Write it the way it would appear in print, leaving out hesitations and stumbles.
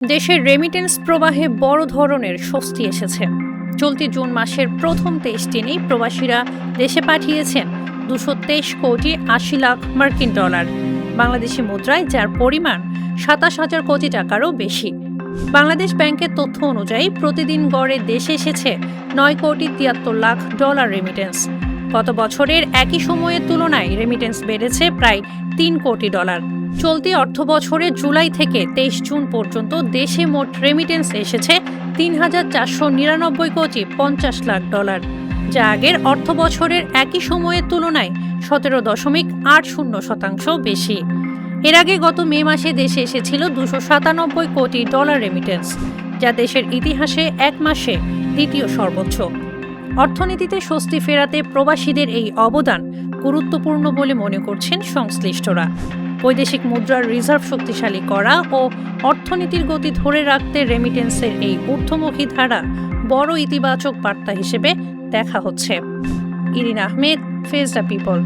দেশের রেমিটেন্স প্রবাহে বড় ধরনের স্বস্তি এসেছে। চলতি জুন মাসের প্রথম 23 দিনেই প্রবাসীরা দেশে পাঠিয়েছেন 223,80,00,000 মার্কিন ডলার বাংলাদেশি মুদ্রায়, যার পরিমাণ 27,000 কোটি টাকারও বেশি। বাংলাদেশ ব্যাংকের তথ্য অনুযায়ী প্রতিদিন গড়ে দেশে এসেছে 9,73,00,000 ডলার রেমিটেন্স। গত বছরের একই সময়ের তুলনায় রেমিটেন্স বেড়েছে প্রায় 3 কোটি ডলার। চলতি অর্থবছরে জুলাই থেকে 23 জুন পর্যন্ত দেশে মোট রেমিটেন্স এসেছে 3,499,50,00,000 ডলার, যা আগের অর্থবছরের একই সময়ের তুলনায় 17.80% বেশি। এর আগে গত মে মাসে দেশে এসেছিল 297 কোটি ডলার রেমিটেন্স, যা দেশের ইতিহাসে এক মাসে দ্বিতীয় সর্বোচ্চ। অর্থনীতিতে স্বস্তি ফেরাতে প্রবাসীদের এই অবদান গুরুত্বপূর্ণ বলে মনে করছেন সংশ্লিষ্টরা। বৈদেশিক মুদ্রার রিজার্ভ শক্তিশালী করা ও অর্থনীতির গতি ধরে রাখতে রেমিটেন্সের এই ঊর্ধ্বমুখী ধারা বড় ইতিবাচক বার্তা হিসেবে দেখা হচ্ছে। Irin Ahmed, face the people.